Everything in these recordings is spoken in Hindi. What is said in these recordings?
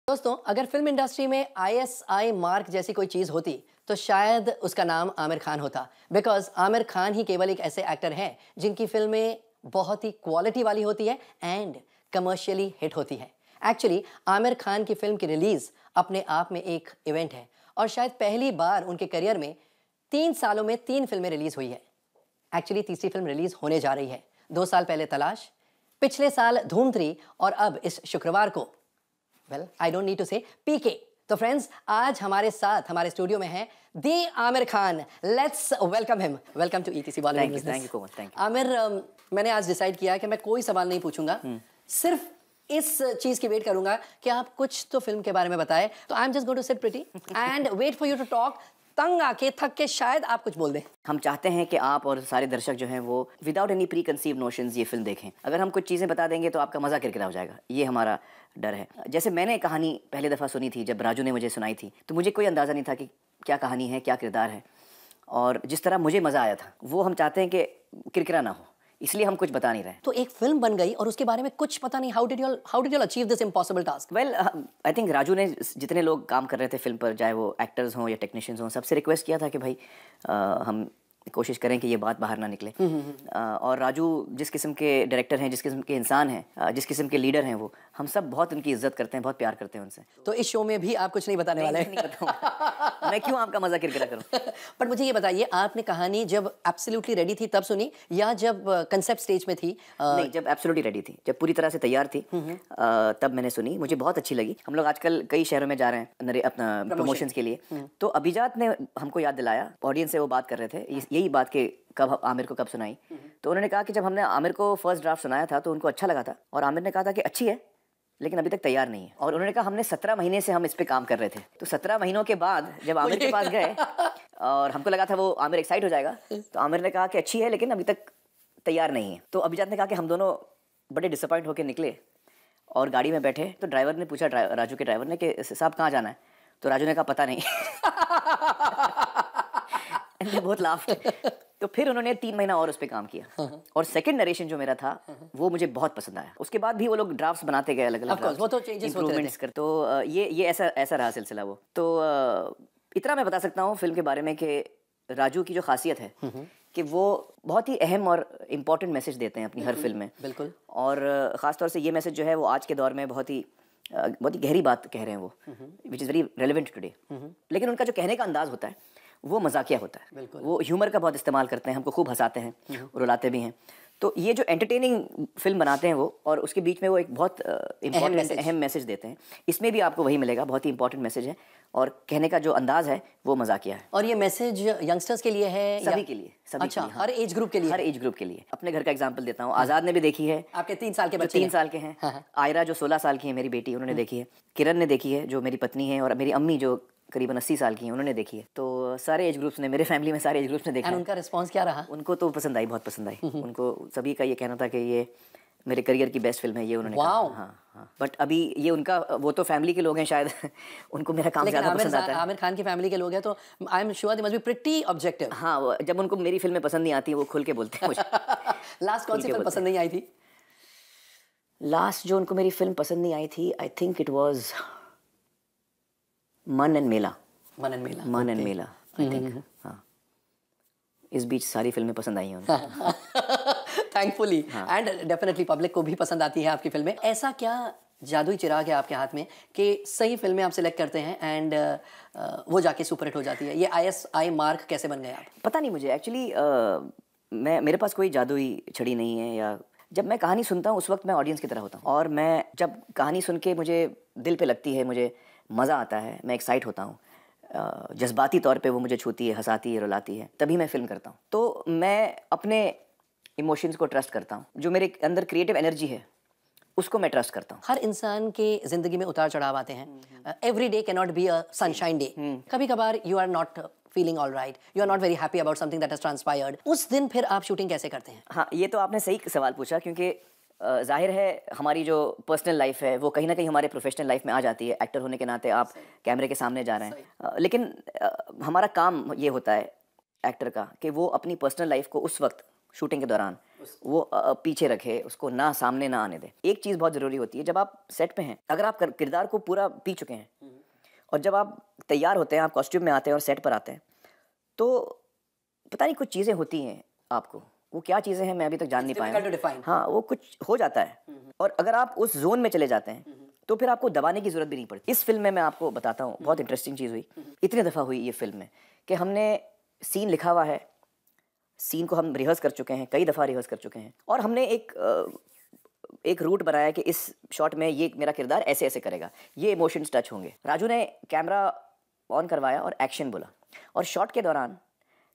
दोस्तों, अगर फिल्म इंडस्ट्री में आईएसआई मार्क जैसी कोई चीज़ होती तो शायद उसका नाम आमिर खान होता। बिकॉज आमिर खान ही केवल एक ऐसे एक्टर हैं जिनकी फिल्में बहुत ही क्वालिटी वाली होती है एंड कमर्शियली हिट होती है। एक्चुअली आमिर खान की फिल्म की रिलीज अपने आप में एक इवेंट है और शायद पहली बार उनके करियर में 3 सालों में 3 फिल्में रिलीज हुई है। एक्चुअली तीसरी फिल्म रिलीज होने जा रही है। 2 साल पहले तलाश, पिछले साल धूम 3 और अब इस शुक्रवार को आई डोंट नीड टू से पीके। तो फ्रेंड्स, आज हमारे साथ हमारे स्टूडियो में है the Aamir Khan. Let's welcome him. Welcome to ETC Bollywood business. Thank you so much. Aamir, मैंने आज डिसाइड किया कि मैं कोई सवाल नहीं पूछूंगा, सिर्फ इस चीज की वेट करूंगा कि आप कुछ तो फिल्म के बारे में बताएं। तो I am just going to sit pretty and wait for you to talk. तंग आके थक के शायद आप कुछ बोल दें। हम चाहते हैं कि आप और सारे दर्शक जो हैं वो without any pre conceive notions ये फिल्म देखें। अगर हम कुछ चीज़ें बता देंगे तो आपका मज़ा किरकिरा हो जाएगा, ये हमारा डर है। जैसे मैंने कहानी पहली दफ़ा सुनी थी जब राजू ने मुझे सुनाई थी, तो मुझे कोई अंदाज़ा नहीं था कि क्या कहानी है, क्या किरदार है, और जिस तरह मुझे मज़ा आया था वो हम चाहते हैं कि किरकिरा ना हो, इसलिए हम कुछ बता नहीं रहे। तो एक फिल्म बन गई और उसके बारे में कुछ पता नहीं। How did you achieve this impossible task? Well, I think Raju ने जितने लोग काम कर रहे थे फिल्म पर, चाहे वो एक्टर्स हों या टेक्नीशियंस हों, सबसे रिक्वेस्ट किया था कि भाई हम कोशिश करें कि ये बात बाहर ना निकले। और राजू जिस किस्म के डायरेक्टर हैं, जिस किस्म के इंसान हैं, जिस किस्म के लीडर हैं, वो हम सब बहुत उनकी इज्जत करते हैं, बहुत प्यार करते हैं उनसे। तो इस शो में भी आप कुछ नहीं बताने वाले? नहीं बताऊंगा। मैं क्यों आपका मजा किरकिरा करूं? पर मुझे ये बताइए, आपने कहानी जब एब्सोल्युटली रेडी थी तब सुनी या जब कंसेप्ट स्टेज में थी? नहीं, जब एब्सोल्युटली रेडी थी, जब पूरी तरह से तैयार थी, तब मैंने सुनी। मुझे बहुत अच्छी लगी। हम लोग आजकल कई शहरों में जा रहे हैं अपना प्रमोशंस के लिए, तो अभिजात ने हमको याद दिलाया, ऑडियंस से वो बात कर रहे थे यही बात कि कब आमिर को कब सुनाई। तो उन्होंने कहा कि जब हमने आमिर को फर्स्ट ड्राफ्ट सुनाया था तो उनको अच्छा लगा था, और आमिर ने कहा था कि अच्छी है लेकिन अभी तक तैयार नहीं है। और उन्होंने कहा हमने 17 महीने से हम इस पे काम कर रहे थे। तो 17 महीनों के बाद जब आमिर के पास गए और हमको लगा था वो आमिर एक्साइट हो जाएगा, तो आमिर ने कहा कि अच्छी है लेकिन अभी तक तैयार नहीं है। तो अभिजात ने कहा कि हम दोनों बड़े डिसअपॉइंट होकर निकले और गाड़ी में बैठे, तो ड्राइवर ने पूछा, राजू के ड्राइवर ने, कि साहब कहाँ जाना है? तो राजू ने कहा पता नहीं। बहुत लाफ्ट। तो फिर उन्होंने 3 महीना और उस पर काम किया, और सेकंड नरेशन जो मेरा था वो मुझे बहुत पसंद आया। उसके बाद भी वो लोग ड्राफ्ट्स बनाते गए, अलग अलग, वो तो चेंजेस होते रहते हैं। तो ये ऐसा रहा सिलसिला वो। तो इतना मैं बता सकता हूँ फिल्म के बारे में कि राजू की जो खासियत है कि वो बहुत ही अहम और इम्पोर्टेंट मैसेज देते हैं अपनी हर फिल्म में। बिल्कुल। और ख़ासतौर से ये मैसेज जो है वो आज के दौर में बहुत ही गहरी बात कह रहे हैं वो, which is very relevant today. लेकिन उनका जो कहने का अंदाज़ होता है वो मजाकिया होता है। वो ह्यूमर का बहुत इस्तेमाल करते हैं, हमको खूब हंसाते हैं, रुलाते भी हैं। तो ये जो एंटरटेनिंग फिल्म बनाते हैं वो, और उसके बीच में वो एक बहुत इम्पोर्टेंट अहम मैसेज देते हैं। इसमें भी आपको वही मिलेगा, बहुत ही इंपॉर्टेंट मैसेज है, और कहने का जो अंदाज है वो मजाकिया है। और ये मैसेज यंगस्टर्स के लिए है? सभी के लिए, सभी अच्छा, के लिए, हाँ। हर एज ग्रुप के लिए? हर एज ग्रुप के लिए। अपने घर का एग्जांपल देता हूँ, आज़ाद ने भी देखी है। आपके 3 साल के बच्चे? 3 साल के हैं। आयरा जो 16 साल की है, मेरी बेटी, उन्होंने देखी है। किरण ने देखी है जो मेरी पत्नी है, और मेरी अम्मी जो करीबन 80 साल की हैं, उन्होंने देखी है। तो सारे एज ग्रुप्स ने, मेरे फैमिली में सारे एज ग्रुप्स ने देखा है। उनका रिस्पांस क्या रहा? उनको तो पसंद आई, बहुत पसंद आई। उनको सभी का ये कहना था कि ये मेरे करियर की बेस्ट फिल्म है, ये उन्होंने कहा। हाँ। बट अभी ये उनका, वो तो फैमिली के लोग हैं शायद, उनको मेरा काम ज़्यादा पसंद आता है। आमिर खान की फैमिली के लोग हैं तो I am sure they must be pretty objective. हाँ, जब उनको मेरी फिल्में पसंद नहीं आती वो खुल के बोलते हैं मुझे। लास्ट कौन सी फिल्म पसंद नहीं आई थी? लास्ट जो उनको मेरी फिल्म पसंद नहीं आई थी, आई थिंक इट वाज मन एंड मेला। मन एंड मेला, आई थिंक। हाँ, इस बीच सारी फिल्में पसंद आई हैं उनको। थैंकफुली। एंड डेफिनेटली पब्लिक को भी पसंद आती है आपकी फिल्में। ऐसा क्या जादुई चिराग है आपके हाथ में कि सही फिल्में आप सिलेक्ट करते हैं एंड वो जाके सुपरहिट हो जाती है? ये आईएसआई मार्क कैसे बन गए आप? पता नहीं मुझे एक्चुअली, मेरे पास कोई जादुई छड़ी नहीं है। या जब मैं कहानी सुनता हूँ उस वक्त मैं ऑडियंस की तरह होता हूँ, और मैं जब कहानी सुन के मुझे दिल पे लगती है, मुझे मज़ा आता है, मैं एक्साइट होता हूँ, जज्बाती तौर पे वो मुझे छूती है, हंसाती है, रुलाती है, तभी मैं फिल्म करता हूँ। तो मैं अपने इमोशंस को ट्रस्ट करता हूँ, जो मेरे अंदर क्रिएटिव एनर्जी है उसको मैं ट्रस्ट करता हूँ। हर इंसान के जिंदगी में उतार चढ़ाव आते हैं। Every day can not be a sunshine day. कभी कभार you are not feeling all right, you are not very happy about something that has transpired. उस दिन फिर आप शूटिंग कैसे करते हैं? हाँ, ये तो आपने सही सवाल पूछा, क्योंकि जाहिर है हमारी जो पर्सनल लाइफ है वो कहीं ना कहीं हमारे प्रोफेशनल लाइफ में आ जाती है। एक्टर होने के नाते आप कैमरे के सामने जा रहे हैं, लेकिन हमारा काम ये होता है एक्टर का कि वो अपनी पर्सनल लाइफ को उस वक्त शूटिंग के दौरान वो पीछे रखे, उसको ना सामने ना आने दे। एक चीज़ बहुत ज़रूरी होती है, जब आप सेट पे हैं, अगर आप किरदार को पूरा पी चुके हैं और जब आप तैयार होते हैं, आप कॉस्ट्यूम में आते हैं और सेट पर आते हैं, तो पता नहीं कुछ चीज़ें होती हैं आपको, वो क्या चीज़ें हैं मैं अभी तक जान नहीं पाया। हाँ, वो कुछ हो जाता है और अगर आप उस जोन में चले जाते हैं तो फिर आपको दबाने की ज़रूरत भी नहीं पड़ती। इस फिल्म में मैं आपको बताता हूँ, बहुत इंटरेस्टिंग चीज़ हुई, इतनी दफ़ा हुई ये फिल्म में कि हमने सीन लिखा हुआ है, सीन को हम रिहर्स कर चुके हैं, कई दफ़ा रिहर्स कर चुके हैं और हमने एक रूट बनाया कि इस शॉट में ये मेरा किरदार ऐसे ऐसे करेगा, ये इमोशंस टच होंगे। राजू ने कैमरा ऑन करवाया और एक्शन बोला और शॉट के दौरान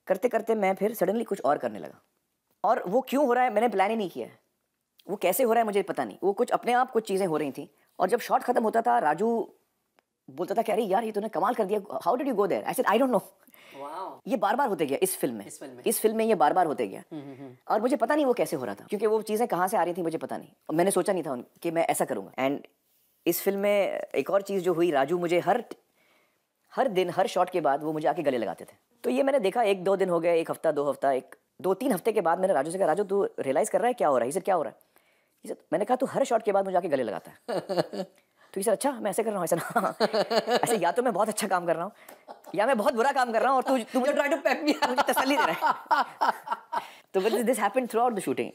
करते करते मैं फिर सडनली कुछ और करने लगा और वो क्यों हो रहा है मैंने प्लान ही नहीं किया है, वो कैसे हो रहा है मुझे पता नहीं, वो कुछ अपने आप कुछ चीज़ें हो रही थी और जब शॉट खत्म होता था राजू बोलता था कि अरे यार ये तूने कमाल कर दिया, how did you go there, I said I don't know. ये बार बार होते गया इस फिल्म में ये बार बार होते गया और मुझे पता नहीं वो कैसे हो रहा था क्योंकि वो चीज़ें कहाँ से आ रही थी मुझे पता नहीं और मैंने सोचा नहीं था कि मैं ऐसा करूँगा। एंड इस फिल्म में एक और चीज़ जो हुई, राजू मुझे हर दिन हर शॉट के बाद वो मुझे आके गले लगाते थे। तो ये मैंने देखा 1-2 दिन हो गए, 1 हफ्ता 2 हफ्ता, 1-2-3 हफ्ते के बाद मैंने राजू से कहा, राजू तू रियलाइज़ कर रहा है क्या हो रहा है? इसे क्या हो रहा है? मैंने कहा तू हर शॉट के बाद मुझे आके गले लगाता है। तो ये सर अच्छा मैं ऐसे कर रहा हूँ, ऐसा ना ऐसे या तो मैं बहुत अच्छा काम कर रहा हूँ या मैं बहुत बुरा काम कर रहा हूँ और तू मुझे ट्राई टू पेप मी, मुझे तसल्ली दे रहा है। तो this happened through out the shooting.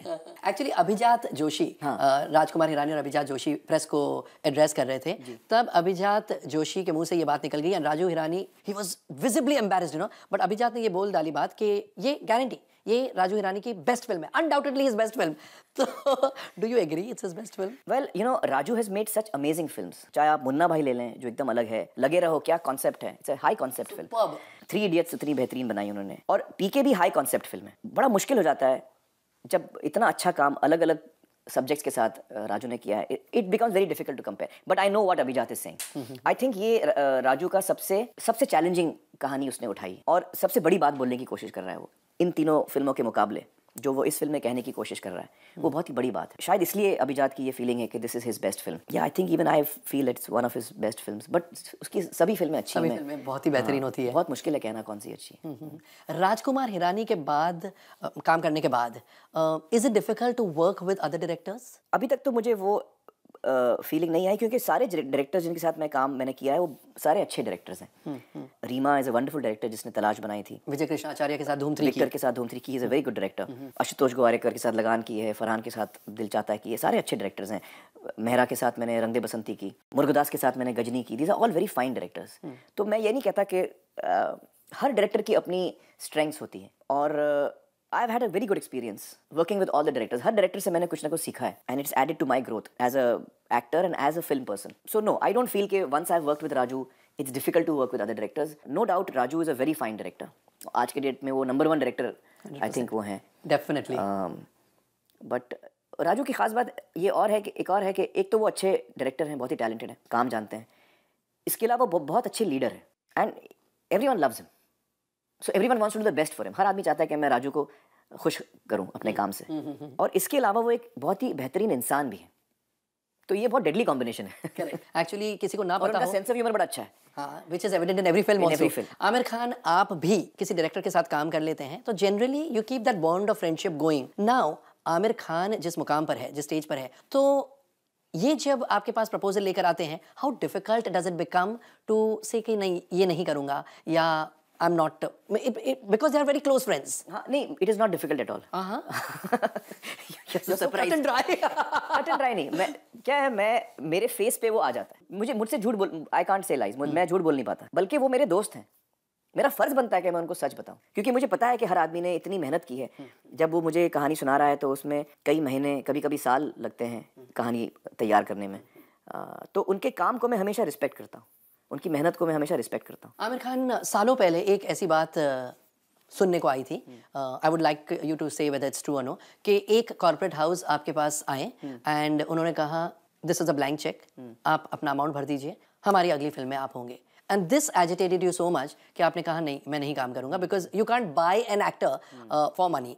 Actually अभिजात जोशी, राजकुमार हिरानी और अभिजात जोशी प्रेस को एड्रेस कर रहे थे, तब अभिजात जोशी के मुंह से ये बात निकल गई and Raju Hirani he was visibly embarrassed, you know, but अभिजात ने ये बोल डाली बात कि ये गारंटी ये राजू हिरानी की बेस्ट फिल्म है, अनडाउटेडली हिज बेस्ट फिल्म। तो do you agree it's his best film? Well you know Raju has made such amazing films, चाहे आप मुन्ना भाई ले लें जो एकदम अलग है, लगे रहो क्या कॉन्सेप्ट है, it's a high concept film. 3 idiots इतनी बेहतरीन बनाई उन्होंने और पीके भी हाई कॉन्सेप्ट फिल्म है। बड़ा मुश्किल हो जाता है जब इतना अच्छा काम अलग अलग सब्जेक्ट्स के साथ राजू ने किया है, it becomes very difficult to compare, but I know what Abhijat is saying. I think ये राजू का सबसे चैलेंजिंग कहानी उसने उठाई और सबसे बड़ी बात बोलने की कोशिश कर रहा है वो इन तीनों फिल्मों के मुकाबले। जो वो इस फिल्म में कहने की कोशिश कर रहा है वो बहुत ही बड़ी बात है। शायद इसलिए अभिजात की ये फीलिंग है कि this is his best film. Yeah I think even I feel it's one of his best films, but उसकी सभी फिल्में अच्छी हैं, फिल्में बहुत ही बेहतरीन होती है। बहुत मुश्किल है कहना कौन सी अच्छी है। राजकुमार हिरानी के बाद काम करने के बाद is it difficult to work with other directors? अभी तक तो मुझे वो फीलिंग नहीं आई क्योंकि सारे डायरेक्टर्स जिनके साथ मैंने किया है वो सारे अच्छे डायरेक्टर्स हैं। Reema is a wonderful director जिसने तलाश बनाई थी, विजय कृष्ण आचार्य के साथ धूम 3 की, विक्टर के साथ धूम 3 की, is a very good director. Ashutosh Gowariker के साथ लगान की है, फरहान के साथ दिल चाहता है की, ये सारे अच्छे डायरेक्टर्स हैं। मेहरा के साथ मैंने रंग दे बसंती की, मुर्गदास के साथ मैंने गजनी की, these are all very fine directors. तो मैं ये नहीं कहता कि हर डायरेक्टर की अपनी स्ट्रेंथ्स होती हैं और I have had a very good experience working with all the directors. Her director से मैंने कुछ ना कुछ सीखा है and it's added to my growth as a actor and as a film person. So no, I don't feel कि once I've worked with Raju, it's difficult to work with other directors. No doubt, Raju is a very fine director. आज के डेट में वो नंबर 1 डायरेक्टर I think वो हैं. Definitely. But राजू की खास बात ये और है कि एक तो वो अच्छे डायरेक्टर हैं, बहुत ही टैलेंटेड हैं, काम जानते हैं. इसके अलावा वो बहुत अच्छे लीडर हैं and everyone loves him. So everyone wants to do the best for him. हर आदमी चाहता है कि मैं राजू को खुश करूं अपने काम से. और इसके अलावा वो एक बहुत ही बेहतरीन इंसान भी है. तो ये बहुत डेडली कॉम्बिनेशन है. एक्चुअली किसी को ना पता हो, सेंस ऑफ ह्यूमर बड़ा अच्छा है. हाँ, which is evident in every film also. Aamir Khan आप भी किसी डायरेक्टर के साथ काम कर लेते हैं तो generally you keep that bond of friendship going. Now Aamir Khan जिस मुकाम पर है, जिस स्टेज पर है, तो ये जब आपके पास प्रपोजल लेकर आते हैं, how difficult does it become to say कि नहीं ये नहीं करूंगा या I'm not because they are very close friends. हाँ नहीं, it is not difficult at all. You're so cut and dry. Cut and dry नहीं, मैं मेरे फेस पे वो आ जाता है. मुझसे झूठ बोल, I can't say lies. मैं झूठ बोल नहीं पाता. बल्कि वो मेरे दोस्त हैं. मेरा फर्ज बनता है कि मैं उनको सच बताऊं, क्योंकि मुझे पता है कि हर आदमी ने इतनी मेहनत की है. जब वो मुझे कहानी सुना रहा है तो उसमें कई महीने, कभी-कभी साल लगते हैं कहानी तैयार करने में. तो उनके काम को मैं हमेशा रिस्पेक्ट करता हूँ, उनकी मेहनत को मैं हमेशा रिस्पेक्ट करता हूँ. आमिर खान, सालों पहले एक ऐसी बात सुनने को आई थी, I would like you to say whether it's true और नो, कि एक कॉर्पोरेट हाउस आपके पास आए एंड उन्होंने कहा this is a blank cheque, आप अपना अमाउंट भर दीजिए, हमारी अगली फिल्म में आप होंगे. And this agitated you so much कि आपने कहा नहीं, मैं नहीं काम करूंगा, because you can't buy an actor for money.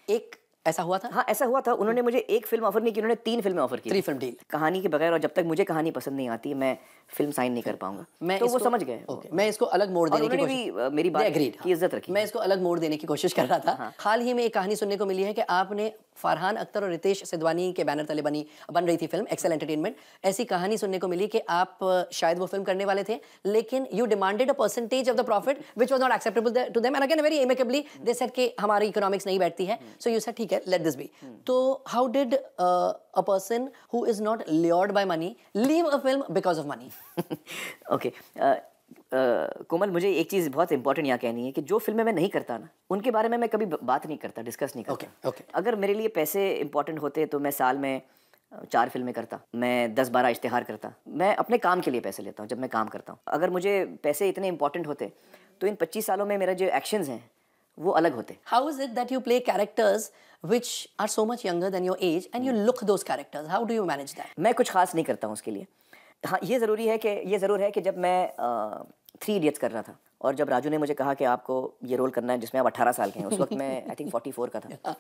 एक ऐसा हुआ था? हाँ, ऐसा हुआ था. उन्होंने मुझे एक फिल्म ऑफर नहीं की, उन्होंने 3 फिल्में ऑफर की. 3 फिल्म डील कहानी के बगैर, और जब तक मुझे कहानी पसंद नहीं आती मैं फिल्म साइन नहीं कर पाऊंगा. तो वो समझ गए. मैं इसको अलग मोड़ देने की कोशिश, भी मेरी बात की इज्जत रखी. मैं इसको अलग मोड़ देने की कोशिश कर रहा था. हाल ही में एक कहानी सुनने को मिली है कि आपने फरहान अख्तर और रितेश सिद्धवानी के बैनर तले बन रही थी फिल्म एक्सेल एंटरटेनमेंट, ऐसी कहानी सुनने को मिली कि आप शायद वो फिल्म करने वाले थे, लेकिन you demanded a percentage of the profit which was not acceptable to them, and again very amicably they said कि हमारी इकोनॉमिक्स नहीं बैठती है, सो यू सेड ठीक है, लेट दिस बी। तो how did a person who is not lured by money leave a film because of money? Okay Komal, मुझे एक चीज़ बहुत इंपॉर्टेंट यहाँ कहनी है कि जो फिल्में मैं नहीं करता ना, उनके बारे में मैं कभी बात नहीं करता, डिस्कस नहीं करता। Okay. अगर मेरे लिए पैसे इंपॉर्टेंट होते तो मैं साल में 4 फिल्में करता, मैं 10-12 इश्तिहार करता। मैं अपने काम के लिए पैसे लेता हूँ जब मैं काम करता हूँ। अगर मुझे पैसे इतने इंपॉर्टेंट होते तो इन 25 सालों में मेरा जो एक्शंस हैं वो अलग होते। How is it that you play characters which are so much younger than your age and you look those characters? How do you manage that? मैं कुछ खास नहीं करता हूँ उसके लिए। हाँ, ये ज़रूर है कि जब मैं 3 इडियट्स कर रहा था और जब राजू ने मुझे कहा कि आपको ये रोल करना है जिसमें आप 18 साल के हैं, उस वक्त मैं आई थिंक 44 का था।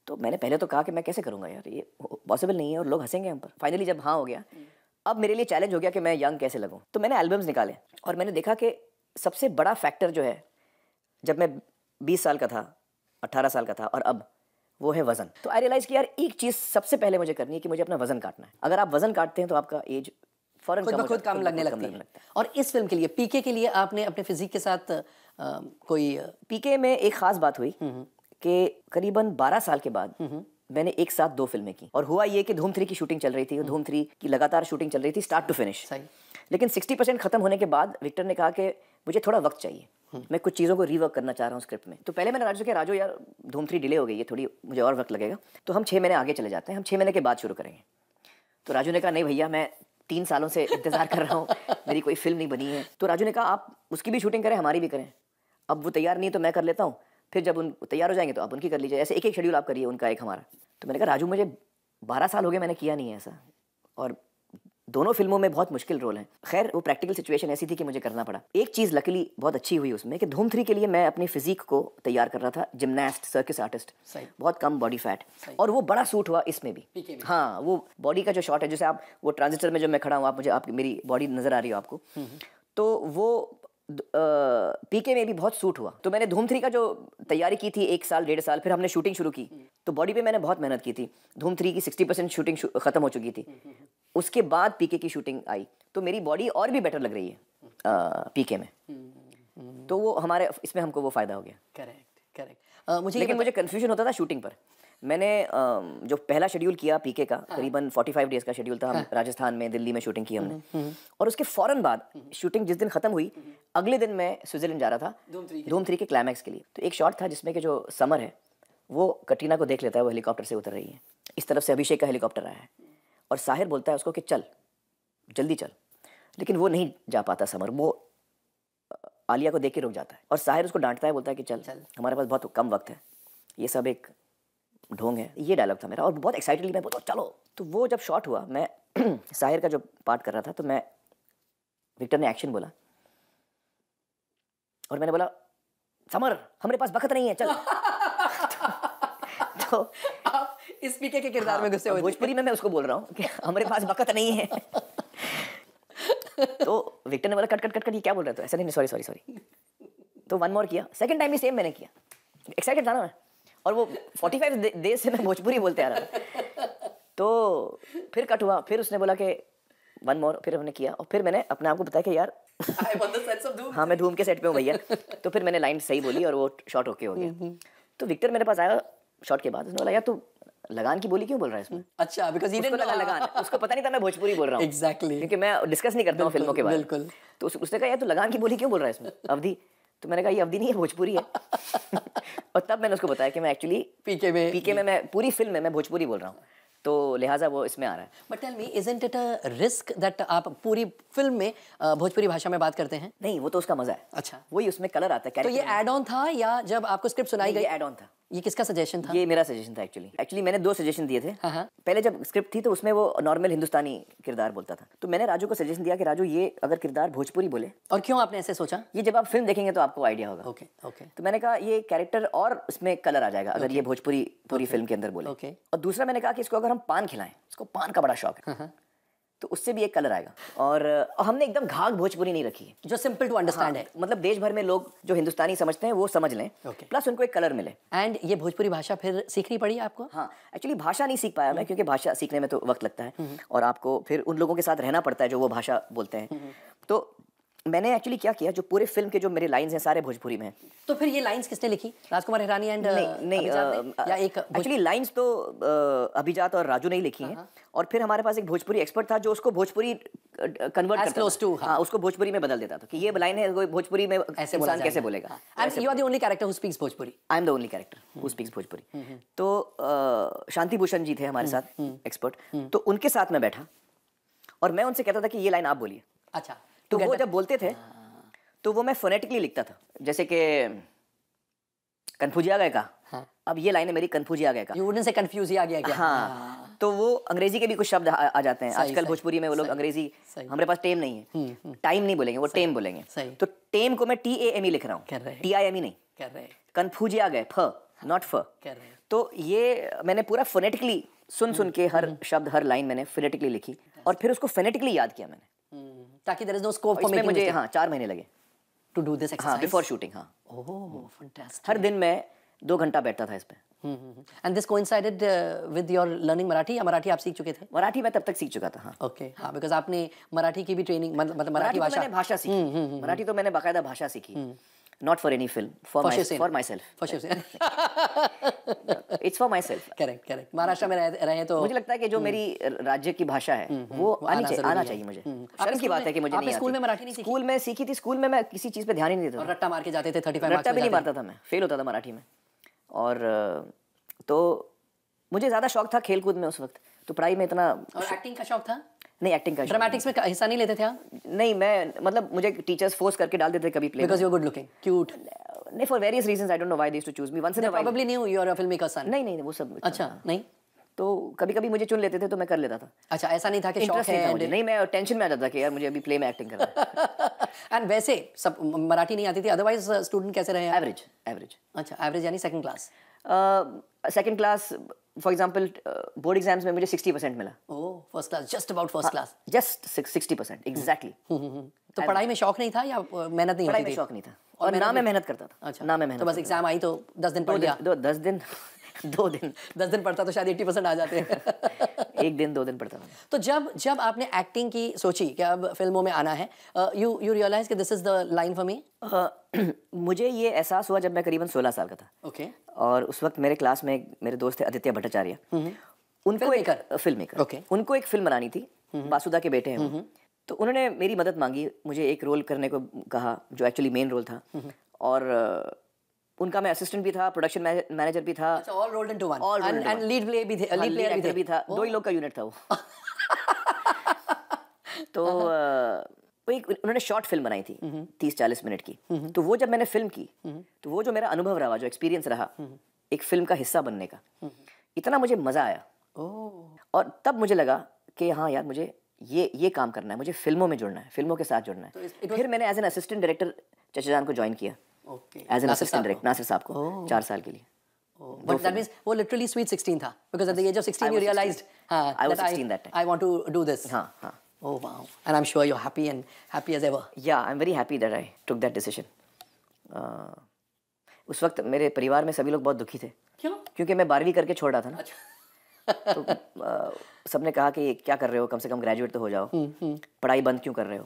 तो मैंने पहले तो कहा कि मैं कैसे करूँगा यार, ये पॉसिबल नहीं है और लोग हंसेंगे हम पर। फाइनली जब हाँ हो गया, अब मेरे लिए चैलेंज हो गया कि मैं यंग कैसे लगूँ। तो मैंने एल्बम्स निकाले और मैंने देखा कि सबसे बड़ा फैक्टर जो है, जब मैं 20 साल का था, 18 साल का था और अब, वो है वज़न। तो आई रियलाइज़ कि यार एक चीज़ सबसे पहले मुझे करनी है कि मुझे अपना वज़न काटना है। अगर आप वज़न काटते हैं तो आपका एज फौरन खुद कम लगने लगती है। और इस फिल्म के लिए, पीके के लिए आपने अपने फिजिक के साथ कोई पीके में एक ख़ास बात हुई कि करीबन 12 साल के बाद मैंने एक साथ 2 फिल्में की। और हुआ ये कि धूम 3 की शूटिंग चल रही थी, धूम 3 की लगातार शूटिंग चल रही थी स्टार्ट टू फिनिश। लेकिन 60% ख़त्म होने के बाद विक्टर ने कहा कि मुझे थोड़ा वक्त चाहिए, मैं कुछ चीज़ों को रीवर्क करना चाह रहा हूँ स्क्रिप्ट में। तो पहले मैंने राजू से कहा, राजू यार धूम 3 डिले हो गई है थोड़ी, मुझे और वक्त लगेगा, तो हम 6 महीने आगे चले जाते हैं, हम 6 महीने के बाद शुरू करेंगे। तो राजू ने कहा नहीं भैया, मैं 3 सालों से इंतज़ार कर रहा हूँ, मेरी कोई फिल्म नहीं बनी है। तो राजू ने कहा आप उसकी भी शूटिंग करें, हमारी भी करें। अब वो तैयार नहीं है तो मैं कर लेता हूँ, फिर जब उन तैयार हो जाएंगे तो आप उनकी कर लीजिए, ऐसे एक शेड्यूल आप करिए, उनका एक हमारा। तो मैंने कहा राजू मुझे 12 साल हो गए मैंने किया नहीं है ऐसा, और दोनों फिल्मों में बहुत मुश्किल रोल है। खैर वो प्रैक्टिकल सिचुएशन ऐसी थी कि मुझे करना पड़ा। एक चीज़ लकीली बहुत अच्छी हुई उसमें कि धूम 3 के लिए मैं अपनी फिजिक को तैयार कर रहा था, जिमनास्ट, सर्कस आर्टिस्ट, बहुत कम बॉडी फैट, और वो बड़ा सूट हुआ इसमें भी। हाँ, वो बॉडी का जो शॉट है, जैसे आप वो ट्रांजिस्टर में जो मैं खड़ा हूँ, आप मेरी बॉडी नज़र आ रही हो आपको, तो वो पीके में भी बहुत सूट हुआ। तो मैंने धूम 3 का जो तैयारी की थी 1 साल 1.5 साल, फिर हमने शूटिंग शुरू की, तो बॉडी पे मैंने बहुत मेहनत की थी। धूम 3 की 60% शूटिंग ख़त्म हो चुकी थी, उसके बाद पीके की शूटिंग आई, तो मेरी बॉडी और भी बेटर लग रही है पीके में। तो वो हमारे इसमें हमको वो फ़ायदा हो गया। करेक्ट। लेकिन मुझे कन्फ्यूजन होता था शूटिंग पर। मैंने जो पहला शेड्यूल किया पीके का, करीबन 45 डेज़ का शेड्यूल था, हम राजस्थान में, दिल्ली में शूटिंग की हमने, और उसके फ़ौरन बाद शूटिंग जिस दिन ख़त्म हुई, अगले दिन मैं स्विट्ज़रलैंड जा रहा था धूम 3 के क्लाइमैक्स के लिए। तो एक शॉट था जिसमें कि जो समर है वो कटरीना को देख लेता है, वो हेलीकॉप्टर से उतर रही है, इस तरफ से अभिषेक का हेलीकॉप्टर आया है, और साहिर बोलता है उसको कि चल जल्दी चल, लेकिन वो नहीं जा पाता समर, वो आलिया को देख के रुक जाता है, और साहिर उसको डांटता है, बोलता है कि चल हमारे पास बहुत कम वक्त है, ये सब एक ढोंग है। ये डायलॉग था मेरा, और बहुत एक्साइटेडली मैं बोला चलो। तो वो जब शॉट हुआ, मैं साहिर का जो पार्ट कर रहा था, तो मैं, विक्टर ने एक्शन बोला और मैंने बोला समर हमारे पास वक्त नहीं है, चल। तो आप इस पीके के किरदार में गुस्से हो, भोजपुरी में मैं उसको बोल रहा हूँ कि हमारे पास वक्त नहीं है। तो विक्टर ने बोला कट कट कट कट, ये क्या बोल रहा था, ऐसा नहीं, सॉरी। तो 1 मोर किया, सेकंड टाइम भी सेम मैंने किया, एक्साइटेड था ना मैं, और वो 45 डेज से मैं भोजपुरी बोलते आ रहा था। तो फिर कट हुआ, फिर उसने बोला कि 1 मोर, फिर हमने किया, और फिर मैंने अपने आप को बताया कि यार हाँ मैं धूम के सेट पे हूँ भैया। तो फिर मैंने लाइन सही बोली और वो शॉट ओके हो गया। तो विक्टर मेरे पास आया शॉट के बाद, उसने बोला यार तू लगान की बोली क्यों बोल रहा है इसमें? अच्छा, बिकॉज़ ही उसको लगा लगान, उसको पता नहीं था मैं भोजपुरी बोल रहा हूँ। एग्जैक्टली, क्योंकि मैं डिस्कस नहीं करता हूँ फिल्मों के बारे में। बिल्कुल। तो उसने कहा यार तू लगान की बोली क्यों बोल रहा है इसमें, अवधि। तो मैंने कहा ये अवधि नहीं है, भोजपुरी है। और तब मैंने उसको बताया कि मैं एक्चुअली पीके में मैं पूरी फिल्म में मैं भोजपुरी बोल रहा हूँ, तो लिहाजा वो इसमें आ रहा है। But tell me, isn't it a risk that आप पूरी फिल्म में भोजपुरी भाषा में बात करते हैं? नहीं, वो तो उसका मजा है। अच्छा, वही उसमें कलर आता है। तो ये एड ऑन था या जब आपको स्क्रिप्ट सुनाई गई? ये एड ऑन था। ये किसका सजेशन था? ये मेरा सजेशन था एक्चुअली मैंने 2 सजेशन दिए थे। पहले जब स्क्रिप्ट थी तो उसमें वो नॉर्मल हिंदुस्तानी किरदार बोलता था, तो मैंने राजू को सजेशन दिया कि राजू ये अगर किरदार भोजपुरी बोले। और क्यों आपने ऐसे सोचा? ये जब आप फिल्म देखेंगे तो आपको आइडिया होगा। ओके। तो मैंने कहा ये कैरेक्टर और इसमें कलर आ जाएगा अगर ये भोजपुरी पूरी फिल्म के अंदर बोले। और दूसरा मैंने कहा कि इसको अगर हम पान खिलाएं, इसको पान का बड़ा शौक है, तो उससे भी एक कलर आएगा। और हमने एकदम घाघ भोजपुरी नहीं रखी है, जो सिंपल टू अंडरस्टैंड है। मतलब देश भर में लोग जो हिंदुस्तानी समझते हैं वो समझ लें, प्लस उनको एक कलर मिले। एंड ये भोजपुरी भाषा फिर सीखनी पड़ी आपको? हाँ, एक्चुअली भाषा नहीं सीख पाया मैं, क्योंकि भाषा सीखने में तो वक्त लगता है और आपको फिर उन लोगों के साथ रहना पड़ता है जो वो भाषा बोलते हैं। तो मैंने एक्चुअली क्या किया, जो पूरे फिल्म के जो मेरे लाइंस हैं सारे भोजपुरी में हैं। तो फिर ये लाइंस किसने लिखी, राजकुमार हिरानी एंड या एक एक्चुअली लाइंस तो अभिजात और राजू ने ही लिखी हैं, और फिर हमारे पास एक भोजपुरी एक्सपर्ट था जो उसको भोजपुरी कन्वर्ट करता था। हाँ, उसको भोजपुरी में बदल देता था कि ये लाइन है भोजपुरी में इंसान कैसे बोलेगा। And you are the only character who speaks Bhojpuri? I am the only character who speaks Bhojpuri. तो शांति भूषण जी थे हमारे साथ एक्सपर्ट, तो उनके साथ मैं बैठा और मैं उनसे कहता था कि ये लाइन आप बोलिए। अच्छा, तो वो जब बोलते थे तो वो मैं फोनेटिकली लिखता था, जैसे कि कन्फ्यूजिया गए का। हाँ। अब ये लाइन है मेरी, कन्फ्यूजिया गए का। यू वुडंट से कन्फ्यूजिया गया क्या? हाँ। तो वो अंग्रेजी के भी कुछ शब्द आ जाते हैं आजकल भोजपुरी में। वो लोग अंग्रेजी, हमारे पास टेम नहीं है, टाइम नहीं बोलेंगे, वो टेम बोलेंगे। तो टेम को मैं TAME लिख रहा हूँ, TIME नहीं। कन्फ्यूजिया गए, फ नॉट फ। तो ये मैंने पूरा फोनेटिकली सुन के हर शब्द हर लाइन मैंने फोनेटिकली लिखी और फिर उसको फोनेटिकली याद किया मैंने, ताकि there is no scope for making मुझे 4 महीने लगे to do this exercise before shooting. हाँ, ओह फैंटास्टिक। हर दिन मैं 2 घंटा बैठता था इस पे। And this coincided with your learning Marathi, या मराठी आप सीख चुके थे? मराठी मैं तब तक सीख चुका था। हाँ, ओके। हाँ, बिकॉज आपने मराठी की भी ट्रेनिंग, मतलब मराठी भाषा, मैंने भाषा सीखी। मराठी तो मैंने बाकायदा भाषा सीखी, not for any film, for my self. It's for my self. Correct. Maharashtra में रहे तो मुझे लगता है कि जो मेरी राज्य की भाषा है वो आना चाहिए मुझे। शर्म की बात है कि मुझे नहीं आती। स्कूल में मराठी नहीं सीखी? स्कूल में सीखी थी, स्कूल में मैं किसी चीज पे ध्यान ही नहीं देता था। रट्टा मार के जाते थे 35 रट्टा भी नहीं मारता था मैं, फेल होता था मराठी में। और तो मुझे ज्यादा शौक था खेल कूद में उस वक्त, तो पढ़ाई में इतना। और एक्टिंग का शौक था? नहीं, एक्टिंग का। ड्रामेटिक्स में हिस्सा नहीं लेते थे आप? नहीं, मैं मतलब मुझे टीचर्स फोर्स करके डाल देते कभी play, because you are good looking, cute. नहीं, for various reasons, I don't know why they used to choose me. Once in a while probably knew you are a filmmaker son. नहीं, वो सब। अच्छा, नहीं। तो कभी-कभी मुझे चुन लेते थे तो मैं कर लेता था। अच्छा, ऐसा नहीं था कि शौक है मुझे? नहीं, मैं टेंशन में आ जाता कि यार मुझे अभी प्ले में एक्टिंग करना है। एंड वैसे सब मराठी नहीं आती थी, अदरवाइज स्टूडेंट कैसे रहे? एवरेज। अच्छा, एवरेज यानी second class? Second class, for example board exams में मुझे 60% मिला। Oh, first class, just about first class. Just 60% exactly. तो पढ़ाई में शौक नहीं था या मेहनत नहीं होती थी? पढ़ाई में शौक नहीं था और ना मैं मेहनत करता था। अच्छा, ना मैं मेहनत। तो बस एग्जाम आई तो 10 दिन पढ़ लिया? 10 दिन 2 दिन 10 दिन पढ़ता तो शायद 80% आ जाते हैं। 1 दिन 2 दिन पढ़ता था। तो जब आपने एक्टिंग की सोची कि अब फिल्मों में आना है, यू रियलाइज कि this is the line for me? मुझे ये एहसास हुआ जब मैं करीबन 16 साल का था। ओके। और उस वक्त मेरे क्लास में मेरे दोस्त थे आदित्य भट्टाचार्य। उनको एक फिल्म मेकर, ओके, उनको एक फिल्म बनानी थी, बासुदा के बेटे हैं वो। तो उन्होंने मेरी मदद मांगी, मुझे एक रोल करने को कहा जो एक्चुअली मेन रोल था। और उनका मैं असिस्टेंट भी था, प्रोडक्शन मैनेजर भी था। अच्छा, all rolled into one. And lead player भी था। 2 ही लोग का यूनिट था वो। तो उन्होंने शॉर्ट फिल्म बनाई थी 30-40 मिनट की। तो वो जब मैंने फिल्म की तो वो जो मेरा अनुभव रहा, जो एक्सपीरियंस रहा एक फिल्म का हिस्सा बनने का, इतना मुझे मजा आया। और तब मुझे लगा कि हाँ यार, मुझे ये काम करना है, मुझे फिल्मों में जुड़ना है, फिल्मों के साथ जुड़ना है। तो फिर मैंने एज एन असिस्टेंट डायरेक्टर चचा जान को ज्वाइन किया, as an assistant director Nasir sahab को 4 साल के लिए। But that means वो literally sweet 16 था, because at the age of 16 you realized I was 16 that time. I want to do this. हाँ. Oh wow. And I'm sure you're happy as ever. Yeah, I'm very happy that I took that decision. उस वक्त मेरे परिवार में सभी लोग बहुत दुखी थे। क्यों? क्योंकि मैं 12वीं करके छोड़ रहा था ना। तो सबने कहा कि क्या कर रहे हो, कम से कम ग्रेजुएट तो हो जाओ, पढ़ाई बंद क्यों कर रहे हो।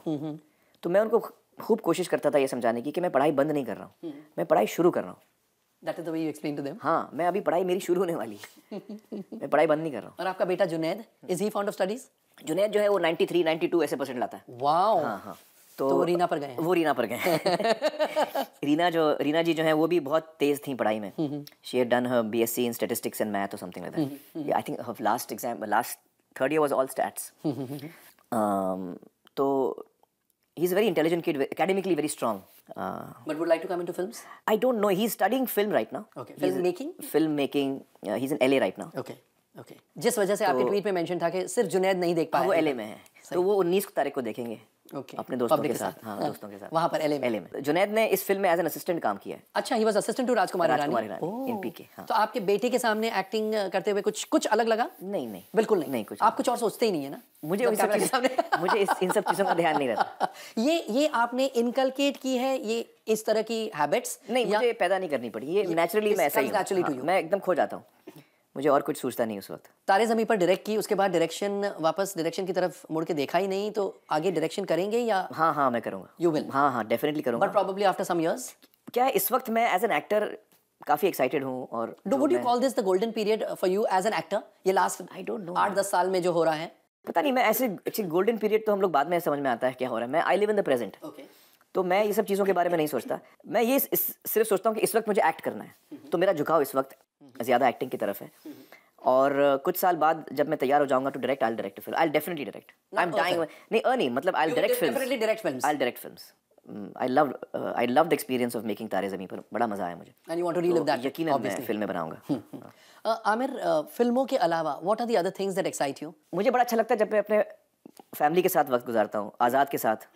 तो मैं उनको खूब कोशिश करता था ये समझाने की कि मैं पढ़ाई बंद नहीं कर रहा हूँ, मैं पढ़ाई शुरू कर रहा हूँ। That is the way you explain to them. हाँ, मैं अभी पढ़ाई मेरी शुरू होने वाली है। मैं पढ़ाई बंद नहीं कर रहा हूँ। और आपका बेटा Junaid, is he fond of studies? Junaid जो है वो 93, 92 ऐसे % लाता है। Wow. हाँ। तो वो रीना पर गए हैं? वो रीना पर गए। रीना जी जो है वो भी बहुत तेज थी पढ़ाई में। She had done her BSc in statistics and math or something like that. Yeah, I think her last third year was all stats. तो he's a very intelligent kid, academically very strong. But would like to come into films? I don't know. He's studying film right now. Okay. Filmmaking? Filmmaking. He's in LA right now. Okay. जिस वजह से आपके ट्वीट में मेंशन था कि सिर्फ जुनैद नहीं देख पाया। वो LA में है, तो वो 19 तारीख को देखेंगे। Okay. अपने दोस्तों Public के के साथ, साथ। हाँ, हाँ, दोस्तों के साथ। वहाँ पर LA में। LA में। जुनैद ने इस फिल्म में एज एन असिस्टेंट काम किया है। अच्छा, ही वाज असिस्टेंट टू राजकुमार राजकुमार हिरानी। हिरानी, इन ओह, पीके, हाँ। तो आपके बेटे के सामने एक्टिंग करते हुए कुछ कुछ अलग लगा? नहीं नहीं, बिल्कुल नहीं। नहीं कुछ आप कुछ और सोचते ही नहीं है ना? मुझे जब उन सब कैमरा के चीज़ों सामने मुझे इन सब चीज़ों का ध्यान नहीं रहता। ये आपने इनकलकेट की है ये इस तरह की हैबिट्स? नहीं, मुझे पैदा नहीं करनी पड़ी, ये नेचुरली मैं ऐसा ही हूँ। नेचुरली टू हाँ, यू। मैं एकदम खो जाता हूँ, मुझे और कुछ सूझता नहीं उस वक्त। तारे ज़मीं पर डायरेक्ट की, उसके बाद डायरेक्शन, वापस डायरेक्शन की तरफ मुड़ के देखा ही नहीं, तो आगे डायरेक्शन करेंगे या? हाँ हाँ, मैं करूँगा। You will? हाँ हाँ, डेफिनेटली करूँगा। But probably after some years. क्या है, इस वक्त मैं एज एन एक्टर काफ़ी एक्साइटेड हूँ और would you call this the golden period for you as an actor? ये लास्ट आई डोंट नो 8-10 साल में जो हो रहा है। पता नहीं, मैं ऐसे एक्चुअली गोल्डन पीरियड तो हम लोग बाद में समझ में आता है क्या हो रहा है। मैं I live in the present, okay. तो मैं ये सब चीज़ों के बारे में नहीं सोचता। मैं ये सिर्फ सोचता हूँ कि इस वक्त मुझे एक्ट करना है, तो मेरा झुकाव इस वक्त ज़्यादा एक्टिंग की तरफ है। और कुछ साल बाद जब मैं तैयार हो जाऊंगा to direct, I direct film, I definitely direct. I am dying, नहीं नहीं, मतलब I direct films, definitely direct films. I direct films. I love the experience of making Taare Zameen Par, बड़ा मज़ा आया मुझे। And you want to relive that, यकीनन मैं फिल्में बनाऊंगा। आमिर, फिल्मों के अलावा what are the other things that excite you? मुझे बड़ा अच्छा लगता है जब मैं अपने फैमिली के साथ वक्त गुजारता हूँ, आज़ाद के साथ।